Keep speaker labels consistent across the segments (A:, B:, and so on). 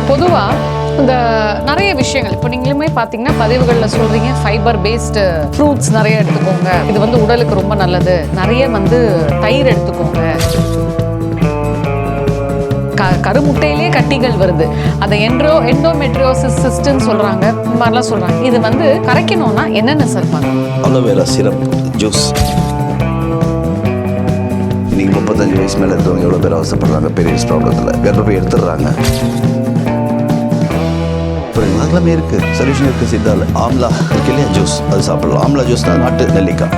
A: Sir பொதுவாக இந்த நிறைய விஷயங்கள் இப்போ நீங்களுமே பார்த்தீங்கன்னா பதிவுகளில் சொல்கிறீங்க ஃபைபர் பேஸ்டு ஃப்ரூட்ஸ் நிறைய எடுத்துக்கோங்க, இது வந்து உடலுக்கு ரொம்ப நல்லது, நிறைய வந்து தயிர் எடுத்துக்கோங்க, கருமுட்டையிலே கட்டிகள் வருது, அதை எண்டோமெட்ரியோசிஸ் சிஸ்ட்னு சொல்கிறாங்க, இந்த மாதிரிலாம் சொல்கிறாங்க. இது வந்து கரைக்கணும்னா என்னென்ன சார் பண்ணணும்?
B: Aloe vera syrup juice. இன்றைக்கி 35 வயசு மேலே இருக்கவங்க எவ்வளோ பேர் அவசரப்படுறாங்க பீரியட்ஸ் ப்ராப்ளத்தில், கர்ப்பப்பை எடுத்துடுறாங்க. அப்புறம் எல்லாமே இருக்குது, சொல்யூஷன் இருக்குது. சித்தால ஆம்லா இருக்கு இல்லையா, ஜூஸ் அது சாப்பிடலாம். ஆம்லா ஜூஸ் தான் நாட்டு நெல்லிக்காய்.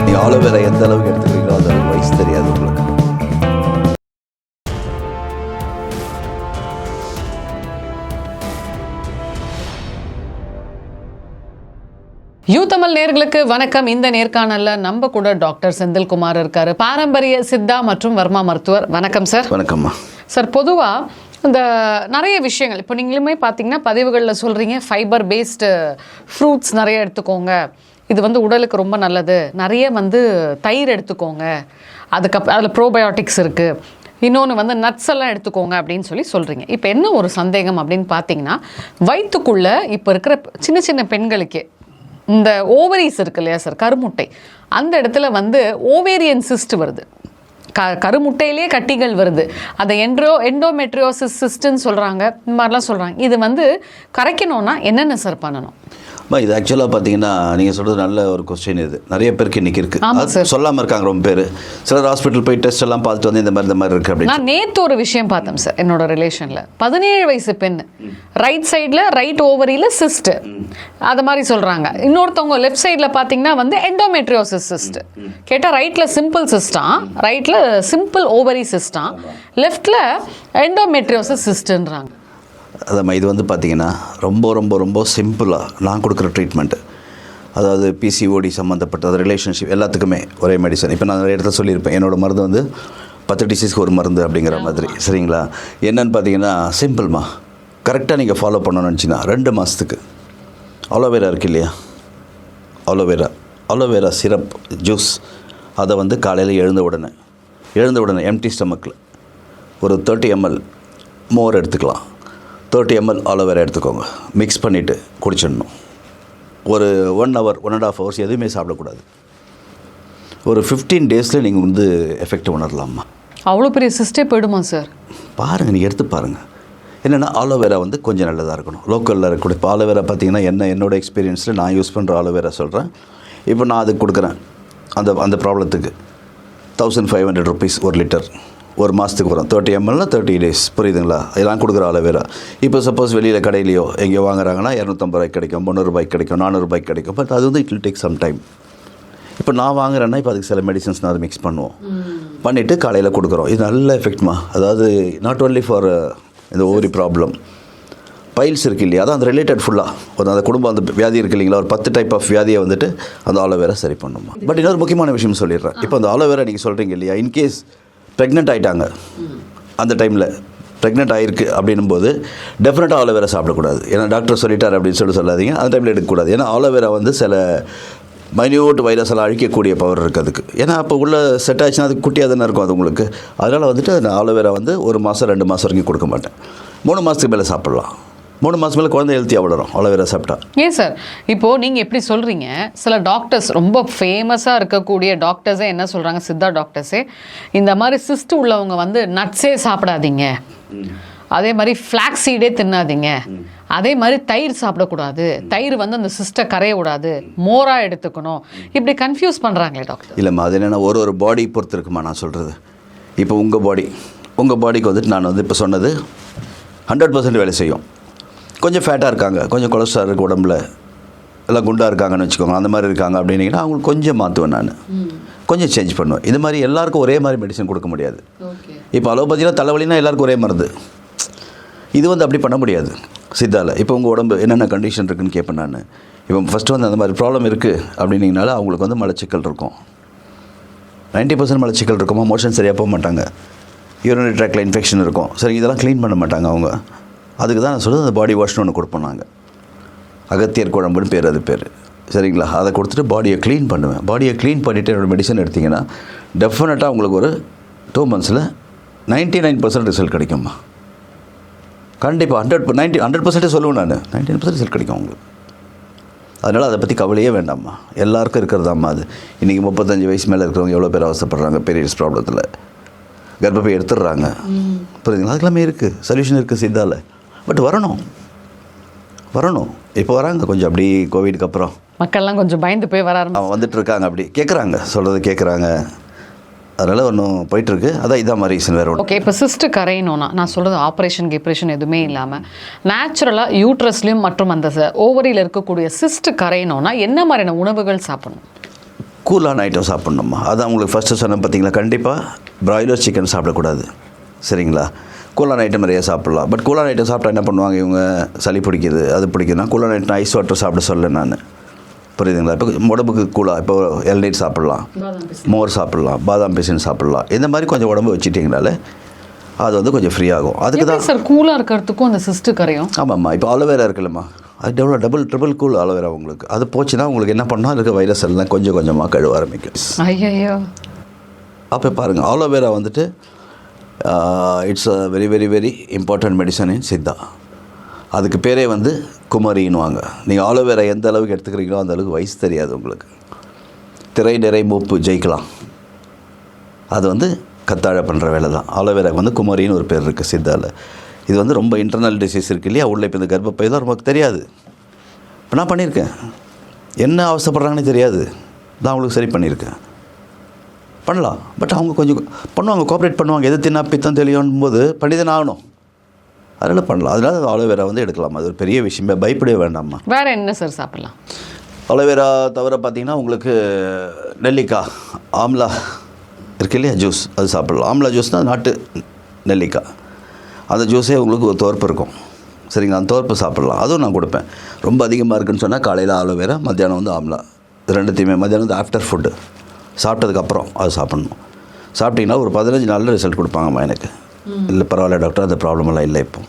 B: நீங்கள் ஆலோவேரா எந்த அளவுக்கு எடுத்துக்கிறீங்களோ அந்த அளவுக்கு வயசு தெரியாது உங்களுக்கு.
A: யூ தமிழ் நேயர்களுக்கு வணக்கம். இந்த நேர்காணல்ல நம்ம கூட டாக்டர் செந்தில்குமார் இருக்காரு, பாரம்பரிய சித்தா மற்றும் வர்மா மருத்துவர். வணக்கம் சார்.
B: வணக்கம்மா.
A: சார் பொதுவாக இந்த நிறைய விஷயங்கள் இப்போ நீங்களுமே பார்த்தீங்கன்னா பதிவுகளில் சொல்கிறீங்க ஃபைபர் பேஸ்டு ஃப்ரூட்ஸ் நிறைய எடுத்துக்கோங்க, இது வந்து உடலுக்கு ரொம்ப நல்லது, நிறைய வந்து தயிர் எடுத்துக்கோங்க, அதுக்கப்புறம் அதில் ப்ரோபயோட்டிக்ஸ் இருக்குது, இன்னொன்று வந்து நட்ஸ் எல்லாம் எடுத்துக்கோங்க அப்படின்னு சொல்கிறீங்க. இப்போ என்ன ஒரு சந்தேகம் அப்படின்னு பார்த்தீங்கன்னா, வயிற்றுக்குள்ளே இப்போ இருக்கிற சின்ன சின்ன பெண்களுக்கு இந்த ஓவரிஸ் இருக்கு இல்லையா சார், கருமுட்டை, அந்த இடத்துல வந்து ஓவேரியன் சிஸ்ட் வருது, கருமுட்டையிலே கட்டிகள் வருது, அதை எண்டோமெட்ரியோசிஸ் சிஸ்ட்னு சொல்கிறாங்க, இந்த மாதிரிலாம் சொல்கிறாங்க. இது வந்து கரைக்கணும்னா என்னென்ன சார் பண்ணணும்?
B: இது ஆக்சுவலாக பார்த்தீங்கன்னா நீங்கள் சொல்கிறது நல்ல ஒரு கொஸ்டின். இது நிறைய பேருக்கு இன்றைக்கி இருக்குது, சொல்லாமல் இருக்காங்க ரொம்ப பேர். சிலர் ஹாஸ்பிட்டல் போய் டெஸ்ட் எல்லாம் பார்த்துட்டு வந்து இந்த மாதிரி இருக்குது அப்படின்னு.
A: நான் நேற்று ஒரு விஷயம் பார்த்தேன் சார், என்னோட ரிலேஷனில் 17 வயசு பெண், ரைட் சைடில் ரைட் ஓவரியில் சிஸ்ட், அது மாதிரி சொல்கிறாங்க. இன்னொருத்தவங்க லெஃப்ட் சைடில் பார்த்தீங்கன்னா வந்து எண்டோமெட்ரியோசிஸ் சிஸ்ட். கேட்டால் ரைட்டில் சிம்பிள் சிஸ்டாம், ரைட்டில் சிம்பிள் ஓவரி சிஸ்டாம், லெஃப்டில் எண்டோமெட்ரியோசிஸ் சிஸ்ட்ன்றாங்க.
B: அதாம்மா, இது வந்து பார்த்திங்கன்னா ரொம்ப ரொம்ப ரொம்ப சிம்பிளாக நான் கொடுக்குற ட்ரீட்மெண்ட்டு. அதாவது பிசிஓடி சம்மந்தப்பட்ட அது ரிலேஷன்ஷிப் எல்லாத்துக்குமே ஒரே மெடிசன். இப்போ நான் நிறைய இடத்துல சொல்லியிருப்பேன், என்னோடய மருந்து வந்து 10 டிசீஸ்க்கு ஒரு மருந்து அப்படிங்கிற மாதிரி. சரிங்களா? என்னென்னு பார்த்தீங்கன்னா சிம்பிள்மா, கரெக்டாக நீங்கள் ஃபாலோ பண்ணணும்னு நினச்சிங்கன்னா 2 மாதத்துக்கு அலோவேரா இருக்குது இல்லையா, அலோவேரா சிரப் ஜூஸ், அதை வந்து காலையில் எழுந்த உடனே எம்டி ஸ்டமக்கில் ஒரு 30 ml மோர் எடுத்துக்கலாம், 30 ml அலோவேரா எடுத்துக்கோங்க, மிக்ஸ் பண்ணிவிட்டு குடிச்சிடணும். ஒரு 1 hour 1.5 hours எதுவுமே சாப்பிடக்கூடாது. ஒரு 15 டேஸில் நீங்கள் வந்து எஃபெக்ட் உணரலாமா.
A: அவ்வளோ பெரிய சிஸ்டே போயிடுமா சார்?
B: பாருங்கள், நீங்கள் எடுத்து பாருங்கள். என்னென்னா ஆலோவேரா வந்து கொஞ்சம் நல்லதாக இருக்கணும், லோக்கலில் இருக்கக்கூடிய. இப்போ ஆலோவேரா பார்த்திங்கன்னா என்னோடய எக்ஸ்பீரியன்ஸில் நான் யூஸ் பண்ணுற ஆலோவேரா சொல்கிறேன். இப்போ நான் அதுக்கு கொடுக்குறேன் அந்த ப்ராப்ளத்துக்கு 1500 rupees 1 லிட்டர், ஒரு மாதத்துக்கு வரும். 30 ml 30 days, புரியுதுங்களா? இதெல்லாம் கொடுக்குற அலோவேரா. இப்போ சப்போஸ் வெளியில் கடையிலையோ எங்கேயோ வாங்குறாங்கன்னா 250 ரூபாய்க்கு கிடைக்கும், 300 ரூபாய்க்கு கிடைக்கும், 400 ரூபாய்க்கு கிடைக்கும். பட் அது வந்து it will take some time. இப்போ நான் வாங்குறேன்னா இப்போ அதுக்கு சில மெடிசன்ஸ் நான் அதை மிக்ஸ் பண்ணிவிட்டு காலையில் கொடுக்குறோம். இது நல்ல எஃபெக்ட்மா. அதாவது நாட் ஓன்லி ஃபார் இந்த ஓவரி ப்ராப்ளம், பைல்ஸ் இருக்குது இல்லையா, அதான் அந்த ரிலேட்டட் ஃபுல்லாக அந்த குடும்பம் அந்த வியாதி இருக்குது இல்லைங்களா, ஒரு 10 டைப் ஆஃப் வியாதியை வந்துட்டு அந்த ஆலோவேரா சரி பண்ணுமா. பட் இன்னொரு முக்கியமான விஷயம் சொல்லிடுறேன். இப்போ அந்த ஆலோவேரா நீங்கள் சொல்கிறீங்க இல்லையா, இன்கேஸ் ப்ரெக்னென்ட் ஆகிட்டாங்க, அந்த டைமில் ப்ரெக்னென்ட் ஆகிருக்கு அப்படின்னும் போது டெஃபினட்டாக ஆலோவேரா சாப்பிடக்கூடாது. ஏன்னா டாக்டர் சொல்லிட்டார் அப்படின்னு சொல்லாதீங்க, அந்த டைமில் எடுக்கக்கூடாது. ஏன்னா ஆலோவேரா வந்து சில மைன்யூட் வைரஸ் எல்லாம் அழிக்கக்கூடிய பவர் இருக்குது அதுக்கு. ஏன்னா அப்போ உள்ள செட் ஆச்சுன்னா அது குட்டியாக தானே இருக்கும் அது உங்களுக்கு. அதனால் வந்துட்டு அந்த ஆலோவேரா வந்து 1 மாதம் 2 மாதம் வரைக்கும் கொடுக்க மாட்டேன். 3 மாதத்துக்கு மேலே சாப்பிட்லாம். 3 மாதம் மேலே குழந்தை ஹெல்த்தியாக வளரும் அலோவேரா சாப்பிட்டா.
A: ஏன் சார் இப்போது நீங்கள் எப்படி சொல்கிறீங்க, சில டாக்டர்ஸ் ரொம்ப ஃபேமஸாக இருக்கக்கூடிய டாக்டர்ஸே என்ன சொல்கிறாங்க, சித்தா டாக்டர்ஸே இந்த மாதிரி சிஸ்ட் உள்ளவங்க வந்து நட்ஸே சாப்பிடாதீங்க, அதே மாதிரி ஃப்ளாக்ஸ் சீடே தின்னாதீங்க, அதே மாதிரி தயிர் சாப்பிடக்கூடாது, தயிர் வந்து அந்த சிஸ்டை கரைய விடாது, மோராக எடுத்துக்கணும், இப்படி கன்ஃபியூஸ் பண்ணுறாங்களே டாக்டர்.
B: இல்லைம்மா, அது என்னென்னா ஒரு பாடி பொறுத்து இருக்குமா நான் சொல்கிறது. இப்போ உங்கள் பாடிக்கு வந்துட்டு நான் வந்து இப்போ சொன்னது 100% வேலை செய்யும். கொஞ்சம் ஃபேட்டாக இருக்காங்க, கொஞ்சம் கொலஸ்ட்ரால் இருக்குது உடம்புல, எல்லாம் குண்டாக இருக்காங்கன்னு வச்சுக்கோங்க, அந்த மாதிரி இருக்காங்க அப்படின்னீங்கன்னா அவங்களுக்கு கொஞ்சம் மாற்றுவேன், நான் கொஞ்சம் சேஞ்ச் பண்ணுவேன். இது மாதிரி எல்லாருக்கும் ஒரே மாதிரி மெடிசன் கொடுக்க முடியாது. இப்போ அலோபதியில் தலைவலினா எல்லாருக்கும் ஒரே மருந்து, இது வந்து அப்படி பண்ண முடியாது சித்தாவில். இப்போ உங்கள் உடம்பு என்னென்ன கண்டிஷன் இருக்குதுன்னு கேட்பேன் நான். இப்போ ஃபஸ்ட்டு வந்து அந்த மாதிரி ப்ராப்ளம் இருக்குது அப்படின்னீங்கனால அவங்களுக்கு வந்து மலச்சிக்கல் இருக்கும், 90% மலச்சிக்கல் இருக்குமா, மோஷன் சரியாக போக மாட்டாங்க, யூரினரி ட்ராக்டில் இன்ஃபெக்ஷன் இருக்கும். சரி, இதெல்லாம் க்ளீன் பண்ண மாட்டாங்க அவங்க. அதுக்கு தான் நான் சொல்லுறது அந்த பாடி வாஷ்னு ஒன்று கொடுப்போம் நாங்கள், அகத்தியர் குழம்புன்னு பேர், அது பேர். சரிங்களா? அதை கொடுத்துட்டு பாடியை க்ளீன் பண்ணுவேன். பாடியை க்ளீன் பண்ணிவிட்டு என்னோடய மெடிசன் எடுத்திங்கன்னா டெஃபினட்டாக உங்களுக்கு ஒரு 2 months 99% ரிசல்ட் கிடைக்கும்மா. கண்டிப்பாக 100% சொல்லுவேன் நான். 99% ரிசல்ட் கிடைக்கும் உங்களுக்கு. அதனால் அதை பற்றி கவலையே வேண்டாம்மா. எல்லாருக்கும் இருக்கிறதாம்மா அது. இன்றைக்கி 35 வயசு மேலே இருக்கிறவங்க எவ்வளோ பேர் அவசரப்படுறாங்க பீரியட்ஸ் ப்ராப்ளத்தில், கர்ப்பப்பை எடுத்துடுறாங்க. புரியுதுங்களா? அதுக்கெல்லாமே இருக்குது, சொல்யூஷன் இருக்குது சித்தாவில். பட் வரணும். இப்போ வராங்க கொஞ்சம் அப்படி கோவிடுக்கு அப்புறம்
A: மக்கள்லாம் கொஞ்சம் பயந்து போய் வர
B: வந்துட்டு இருக்காங்க. அப்படி கேட்குறாங்க, சொல்கிறது கேட்குறாங்க. அதனால் ஒன்றும் போயிட்டுருக்கு. அதான் இதான் மாதிரி ரீசன், வேறு ஒன்று.
A: ஓகே, இப்போ சிஸ்ட்டு கரையணும்னா நான் சொல்கிறது ஆப்ரேஷன் எதுவுமே இல்லாமல் நேச்சுரலாக யூட்ரஸ்லையும் மற்றும் அந்த ஓவரியில் இருக்கக்கூடிய சிஸ்ட்டு கரையணும்னா என்ன மாதிரியான உணவுகள் சாப்பிடணும்?
B: கூலான ஐட்டம் சாப்பிட்ணுமா. அதான் உங்களுக்கு ஃபஸ்ட்டு சொன்னேன் பார்த்தீங்களா. கண்டிப்பாக பிராய்லர் சிக்கன் சாப்பிடக்கூடாது. சரிங்களா? கூலான ஐட்டம் நிறைய சாப்பிட்லாம். பட் கூலான ஐட்டம் சாப்பிட்டா என்ன பண்ணுவாங்க இவங்க, சளி பிடிக்குது அது பிடிக்குதுன்னா கூலான ஐட்டம் ஐஸ் வாட்டர் சாப்பிட சொல்ல நான். புரியுதுங்களா? இப்போ உடம்புக்கு கூலாக இப்போ இளநீர் சாப்பிட்லாம், மோர் சாப்பிட்லாம், பாதாம் பிசின் சாப்பிட்லாம். இந்த மாதிரி கொஞ்சம் உடம்பு வச்சுட்டிங்கனாலே அது வந்து கொஞ்சம் ஃப்ரீ ஆகும். அதுக்கு தான்
A: சார் கூலாக இருக்கிறதுக்கும் அந்த சிஸ்ட்டு கரையும்.
B: ஆமாம்மா. இப்போ அலோவேரா இருக்குல்லம்மா, அது எவ்வளோ ட்ரிபிள் கூல் அலோவேரா உங்களுக்கு. அது போச்சுன்னா உங்களுக்கு என்ன பண்ணால் அதுக்கு வைரஸ் எல்லாம் கொஞ்சம் கொஞ்சமாக கழுவ ஆரம்பிக்கும்.
A: ஐயோ,
B: அப்போ பாருங்கள், அலோவேரா வந்துட்டு it's a very very very important medicine இன் சித்தா. அதுக்கு பேரே வந்து குமரின்னுவாங்க. நீங்கள் ஆலோவேரா எந்த அளவுக்கு எடுத்துக்கிறீங்களோ அந்த அளவுக்கு வயசு தெரியாது உங்களுக்கு. திரை நிறை மூப்பு ஜெயிக்கலாம். அது வந்து கத்தாழை பண்ணுற வேலை தான். ஆலோவேராக்கு வந்து குமரின்னு ஒரு பேர் இருக்குது சித்தாவில். இது வந்து ரொம்ப இன்டர்னல் டிசீஸ் இருக்குது இல்லையா, உள்ள இப்போ இந்த கர்ப்பப்பை தான் நமக்கு தெரியாது. இப்போ நான் பண்ணியிருக்கேன், என்ன அவசரப்படுறாங்கன்னு தெரியாது, நான் அவங்களுக்கு சரி பண்ணியிருக்கேன். பண்ணலாம். பட் அவங்க கொஞ்சம் பண்ணுவாங்க, கோஆப்ரேட் பண்ணுவாங்க. எது தின்னா பித்தம் தெரியும் போது பண்ணிதானே ஆகணும். அதனால் பண்ணலாம். அதனால் அலோவேரா வந்து எடுக்கலாம். அது ஒரு பெரிய விஷயமே, பயப்படவே வேண்டாம்மா.
A: வேறு என்ன சார் சாப்பிட்லாம்?
B: அலோவேரா தவிர பார்த்திங்கன்னா உங்களுக்கு நெல்லிக்காய், ஆம்லா இருக்கு இல்லையா, ஜூஸ் அது சாப்பிட்லாம். ஆம்லா ஜூஸ்னால் நாட்டு நெல்லிக்காய், அந்த ஜூஸே உங்களுக்கு ஒரு தோற்பு இருக்கும். சரிங்களா? அந்த தோற்பு சாப்பிட்லாம். அதுவும் நான் கொடுப்பேன். ரொம்ப அதிகமாக இருக்குதுன்னு சொன்னால் காலையில் அலோவேரா, மத்தியானம் வந்து ஆம்லா. இது ரெண்டுத்தையுமே மத்தியானம் வந்து ஆஃப்டர் ஃபுட்டு சாப்பிட்டதுக்கப்புறம் அது சாப்பிட்ணும். சாப்பிட்டிங்கன்னா ஒரு 15 நாளில் ரிசல்ட் கொடுப்பாங்கம்மா எனக்கு. இல்லை பரவாயில்ல டாக்டர், அந்த ப்ராப்ளமெல்லாம் இல்லை இப்போ.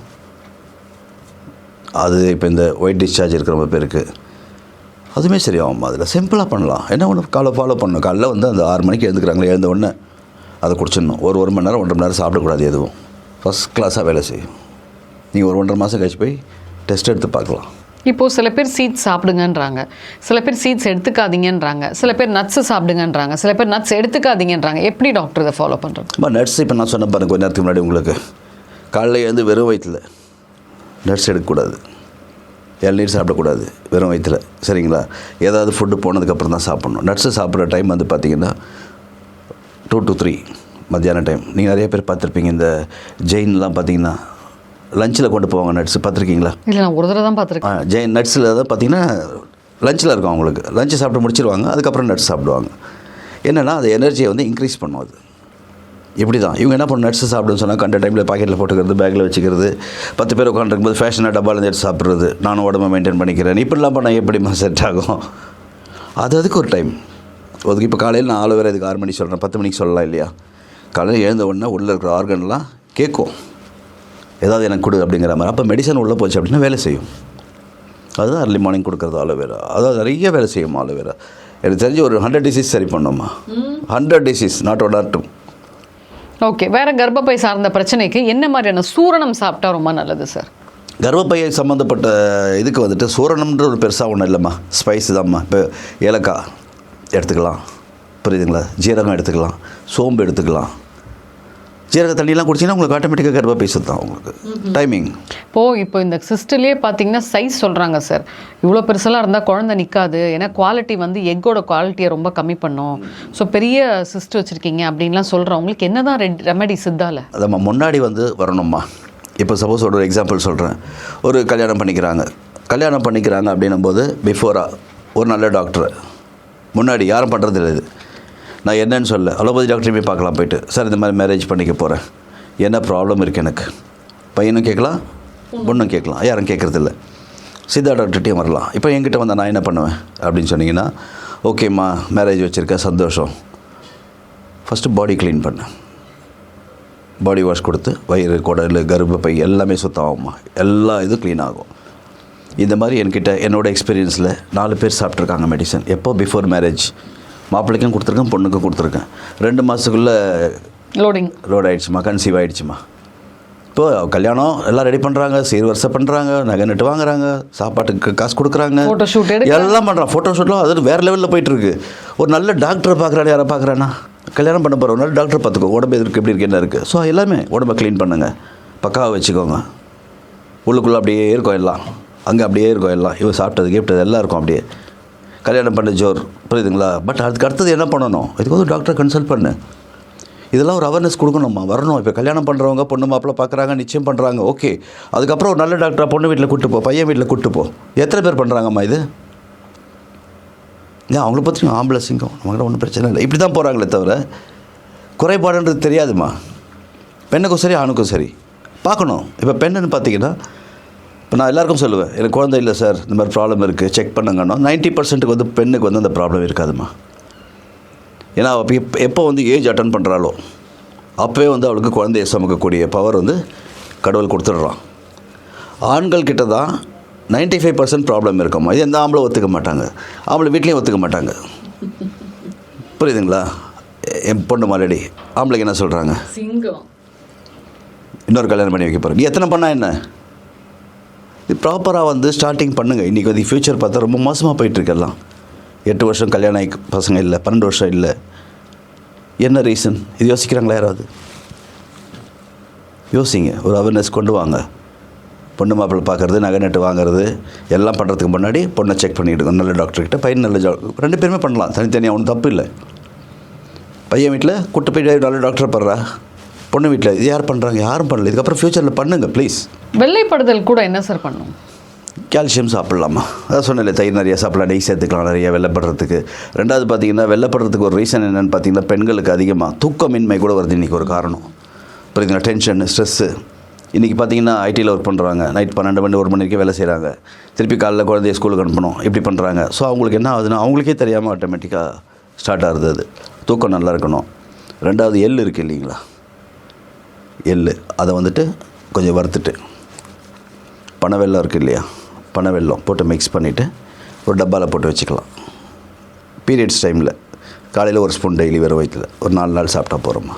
B: அது இப்போ இந்த ஒயிட் டிஸ்சார்ஜ் இருக்கிற ரொம்ப பேருக்கு அதுவுமே சரியாகும்மா. அதில் சிம்பிளாக பண்ணலாம். என்ன ஒன்று ஃபாலோ பண்ணணும். காலைல வந்து அந்த 6 மணிக்கு எழுந்துக்கிறாங்களே, எழுந்த உடனே அதை குடிச்சிடணும். ஒரு மணி நேரம் 1.5 மணி நேரம் சாப்பிடக்கூடாது. எதுவும் ஃபஸ்ட் கிளாஸாக வேலை செய்யும். நீங்கள் ஒரு 1.5 மாதம் கழிச்சு போய் டெஸ்ட் எடுத்து பார்க்கலாம்.
A: இப்போது சில பேர் சீட்ஸ் சாப்பிடுங்கன்றாங்க, சில பேர் சீட்ஸ் எடுத்துக்காதீங்கன்றாங்க, சில பேர் நட்ஸு சாப்பிடுங்கன்றாங்க, சில பேர் நட்ஸ் எடுத்துக்காதீங்கன்றாங்க. எப்படி டாக்டர் இதை ஃபாலோ பண்ணுறது?
B: நட்ஸ் இப்போ நான் சொன்ன பாருங்க கொஞ்ச நேரத்துக்கு முன்னாடி உங்களுக்கு, காலையில் எழுந்து வெறும் வயிற்றில் நட்ஸ் எடுக்கக்கூடாது, இளநீர் சாப்பிடக்கூடாது வெறும் வயிற்றில். சரிங்களா? ஏதாவது ஃபுட்டு போனதுக்கப்புறம் தான் சாப்பிட்ணும். நட்ஸு சாப்பிட்ற டைம் வந்து பார்த்திங்கன்னா 2 to 3 மத்தியான டைம். நீங்கள் நிறைய பேர் பார்த்துருப்பீங்க, இந்த ஜெயின்லாம் பார்த்திங்கன்னா லஞ்சில் கொண்டு போவாங்க நட்ஸ். பார்த்துருக்கீங்களா?
A: இல்லை, நான் ஒரு தடவை தான் பார்த்துருக்கேன்.
B: ஜெயின் நட்ஸில் தான் பார்த்திங்கன்னா லஞ்சில் இருக்கும் அவங்களுக்கு. லஞ்சு சாப்பிட்டு முடிச்சிருவாங்க, அதுக்கப்புறம் நட்ஸ் சாப்பிடுவாங்க. என்னென்னா அது எனர்ஜியை வந்து இன்க்ரீஸ் பண்ணும். அது இப்படி தான் இவங்க என்ன பண்ணணும், நட்ஸு சாப்பிடுன்னு சொன்னால் கண்ட டைமில் பாக்கெட்டில் போட்டுக்கிறது, பேக்கில் வச்சுக்கிறது, 10 பேர் உட்காந்துருக்கும்போது ஃபேஷனாக டப்பாவில் எடுத்து சாப்பிட்றது, நானும் உடம்பை மெயின்டைன் பண்ணிக்கிறேன், இப்படிலாம் பண்ணால் எப்படிமா செட் ஆகும்? அதுக்கு ஒரு டைம் ஒதுக்கு. இப்போ காலையில் நான் அலோவேரா இதுக்கு 6 மணிக்கு சொல்கிறேன், 10 மணிக்கு சொல்லலாம் இல்லையா? காலையில் எழுந்த உடனே உள்ளே இருக்கிற ஆர்கன்லாம் கேட்கும், ஏதாவது எனக்கு கொடு அப்படிங்கிற மாதிரி. அப்போ மெடிசன் உள்ளே போச்சு அப்படின்னா வேலை செய்யும். அதுதான் அர்லி மார்னிங் கொடுக்குறது அலோவேரா. அதாவது நிறைய வேலை செய்யும் அலோவேரா. எனக்கு தெரிஞ்சு ஒரு 100 டிசீஸ் சரி பண்ணோம்மா. 100 டிசீஸ், நாட் 1 or 2.
A: ஓகே, வேறு கர்ப்பப்பை சார்ந்த பிரச்சனைக்கு என்ன மாதிரியான சூரணம் சாப்பிட்டா ரொம்ப நல்லது சார்?
B: கர்ப்பப்பையை சம்மந்தப்பட்ட இதுக்கு வந்துட்டு சூரணம்ன்ற ஒரு பெருசாக ஒன்றும் இல்லைம்மா, ஸ்பைஸ் தான்மா. இப்போ ஏலக்காய் எடுத்துக்கலாம், புரியுதுங்களா? ஜீரகம் எடுத்துக்கலாம், சோம்பு எடுத்துக்கலாம். ஜீரக தண்ணியெலாம் குடிச்சிங்கன்னா உங்களுக்கு ஆட்டோமேட்டிக்காக கர்ப்பப்பை சுத்தம் உங்களுக்கு டைமிங்.
A: இப்போ இந்த சிஸ்ட்லேயே பார்த்தீங்கன்னா சைஸ் சொல்கிறாங்க சார், இவ்வளோ பெருசெல்லாம் இருந்தால் குழந்தை நிற்காது, ஏன்னா குவாலிட்டி வந்து எக்கோட குவாலிட்டியை ரொம்ப கம்மி பண்ணும், ஸோ பெரிய சிஸ்ட் வச்சுருக்கீங்க அப்படின்லாம் சொல்கிறவங்களுக்கு என்ன தான் ரெமெடி சித்தால?
B: அதம்மா முன்னாடி வந்து வரணும்மா. இப்போ சப்போஸ் ஒரு எக்ஸாம்பிள் சொல்கிறேன், ஒரு கல்யாணம் பண்ணிக்கிறாங்க அப்படின்னும் போது பிஃபோராக ஒரு நல்ல டாக்டர், முன்னாடி யாரும் பண்ணுறது இல்லை. இது நான் என்னன்னு சொல்ல, அலோபதி டாக்டரையுமே பார்க்கலாம் போயிட்டு, சார் இந்த மாதிரி மேரேஜ் பண்ணிக்க போகிறேன், என்ன ப்ராப்ளம் இருக்குது எனக்கு, பையனும் கேட்கலாம் பொண்ணும் கேட்கலாம், யாரும் கேட்குறதில்ல. சித்தா டாக்டர்கிட்டையும் வரலாம். இப்போ என்கிட்ட வந்தால் நான் என்ன பண்ணுவேன் அப்படின்னு சொன்னீங்கன்னா, ஓகேம்மா மேரேஜ் வச்சுருக்கேன் சந்தோஷம், ஃபஸ்ட்டு பாடி க்ளீன் பண்ணேன், பாடி வாஷ் கொடுத்து வயிறு, குடல், கர்ப்பப்பை எல்லாமே சுத்தம் ஆகும்மா, எல்லா இதுவும் க்ளீன் ஆகும். இந்த மாதிரி என்கிட்ட என்னோடய எக்ஸ்பீரியன்ஸில் 4 பேர் சாப்பிட்ருக்காங்க மெடிசன். எப்போ? Before marriage. மாப்பிள்ளைக்கும் கொடுத்துருக்கேன், பொண்ணுக்கும் கொடுத்துருக்கேன். 2 மாதத்துக்குள்ளே லோட் ஆகிடுச்சுமா, கன்சீவ் ஆகிடுச்சுமா. இப்போது கல்யாணம் எல்லாம் ரெடி பண்ணுறாங்க, சீர்வரிசை பண்ணுறாங்க, நகை நட்டு வாங்குறாங்க, சாப்பாட்டுக்கு காசு கொடுக்குறாங்க,
A: ஃபோட்டோஷூட்
B: எல்லாம் பண்ணுறான். ஃபோட்டோஷூட்லாம் அது வேறு லெவலில் போயிட்டுருக்கு. ஒரு நல்ல டாக்டரை பார்க்குறாரு, யாரை பார்க்குறானா, கல்யாணம் பண்ண போகிற ஒரு நல்ல டாக்டரை பார்த்துக்கோ, உடம்பு எதுக்கு எப்படி இருக்குது என்ன இருக்குது. ஸோ எல்லாமே உடம்பை க்ளீன் பண்ணுங்கள், பக்காவாக வச்சுக்கோங்க. உள்ளுக்குள்ளே அப்படியே இருக்கும் எல்லாம், அங்கே அப்படியே இருக்கும் எல்லாம். இவன் சாப்பிட்டது கேப்டது எல்லாம் இருக்கும் அப்படியே. கல்யாணம் பண்ண ஜோர், புரியுதுங்களா? பட் அதுக்கு அடுத்தது என்ன பண்ணணும், இதுக்கு வந்து டாக்டரை கன்சல்ட் பண்ணு. இதெல்லாம் ஒரு அவேர்னஸ் கொடுக்கணும்மா, வரணும். இப்போ கல்யாணம் பண்ணுறவங்க பொண்ணு மாப்பிள்ளை பார்க்குறாங்க, நிச்சயம் பண்ணுறாங்க, ஓகே. அதுக்கப்புறம் ஒரு நல்ல டாக்டராக பொண்ணு வீட்டில் கூப்பிட்டு போ, பையன் வீட்டில் கூப்பிட்டு போ. எத்தனை பேர் பண்ணுறாங்கம்மா இது? ஏன் அவங்கள பற்றி ஆம்பளை சிங்கம், நம்மகிட்ட ஒன்றும் பிரச்சனை இல்லை, இப்படி தான் போகிறாங்களே தவிர குறைபாடுன்றது தெரியாதுமா. பெண்ணுக்கும் சரி ஆணுக்கும் சரி பார்க்கணும். இப்போ பெண்ணுன்னு பார்த்தீங்கன்னா, இப்போ நான் எல்லாருக்கும் சொல்லுவேன், எனக்கு குழந்தை இல்லை சார், இந்த மாதிரி ப்ராப்ளம் இருக்குது, செக் பண்ணுங்கன்னா 90% வந்து பெண்ணுக்கு வந்து அந்த ப்ராப்ளம் இருக்காதுமா. ஏன்னா எப்போ வந்து ஏஜ் அட்டன் பண்ணுறாளோ அப்போவே வந்து அவளுக்கு குழந்தைய சுமக்கக்கூடிய பவர் வந்து கடவுள் கொடுத்துட்றான். ஆண்கள் கிட்ட தான் 95% ப்ராப்ளம் இருக்குமா. இது எந்த ஆம்பளை ஒத்துக்க மாட்டாங்க, ஆம்பளை வீட்லேயும் ஒத்துக்க மாட்டாங்க. புரியுதுங்களா? என் பொண்ணு மாலடி ஆம்பளைக்கு என்ன சொல்கிறாங்க, இன்னொரு கல்யாணம் பண்ணி வைக்க போகிறேன். நீ எத்தனை பண்ணா என்ன? இது ப்ராப்பராக வந்து ஸ்டார்டிங் பண்ணுங்கள். இன்றைக்கி வந்து ஃப்யூச்சர் பார்த்தா ரொம்ப மோசமாக போயிட்டுருக்கெல்லாம். 8 வருஷம் கல்யாணம் ஆகி பசங்க இல்லை, 12 வருஷம் இல்லை. என்ன ரீசன்? இது யோசிக்கிறாங்களா யாராவது? யோசிங்க, ஒரு அவேர்னஸ் கொண்டு வாங்க. பொண்ணு மாப்பிள்ளை பார்க்குறது, நகை நட்டு வாங்குறது எல்லாம் பண்ணுறதுக்கு முன்னாடி பொண்ணை செக் பண்ணிவிடுங்க. நல்ல டாக்டர்கிட்ட, பையன் நல்ல ரெண்டு பேருமே பண்ணலாம், தனித்தனியாக ஒன்றும் தப்பு இல்லை. பையன் வீட்டில் கூட்டு போய் நல்ல டாக்டரை படுறா, பொண்ணு வீட்டில் இது யார் பண்ணுறாங்க? யாரும் பண்ணல. இதுக்கப்புறம் ஃப்யூச்சரில் பண்ணுங்கள் ப்ளீஸ்.
A: வெள்ளைப்படுதல் கூட என்ன சார் பண்ணும்?
B: கால்சியம் சாப்பிட்லாமா, அதான் சொன்னல, தயிர் நிறையா சாப்பிட்லாம், நெய் சேர்த்துக்கலாம் நிறையா வெள்ளைப்படுறதுக்கு. ரெண்டாவது பார்த்திங்கன்னா, வெள்ளைப்படுறதுக்கு ஒரு ரீசன் என்னென்னு பார்த்தீங்கன்னா, பெண்களுக்கு அதிகமாக தூக்கமின்மை கூட வருது இன்றைக்கி ஒரு காரணம். புரியுதுங்களா? Tension, stress. இன்றைக்கி பார்த்திங்கன்னா ஐடியில் ஒர்க் பண்ணுறாங்க, நைட் 12 மணி 1 மணிக்கு வேலை செய்கிறாங்க, திருப்பி காலையில் குழந்தைய ஸ்கூலுக்கு அனுப்பணும், இப்படி பண்ணுறாங்க. ஸோ அவங்களுக்கு என்ன ஆகுதுன்னா, அவங்களுக்கே தெரியாமல் ஆட்டோமேட்டிக்காக ஸ்டார்ட் ஆகுது. அது தூக்கம் நல்லா இருக்கணும். ரெண்டாவது எள் இருக்குது இல்லைங்களா, எள் அதை வந்துட்டு கொஞ்சம் வறுத்துட்டு, பனவெல்லம் இருக்குது இல்லையா, பனவெல்லம் போட்டு மிக்ஸ் பண்ணிவிட்டு ஒரு டப்பாவில் போட்டு வச்சுக்கலாம். பீரியட்ஸ் டைமில் காலையில் ஒரு ஸ்பூன் டெய்லி வெறும் வயிற்றில் ஒரு 4 நாள் சாப்பிட்டா போகிறோம்மா.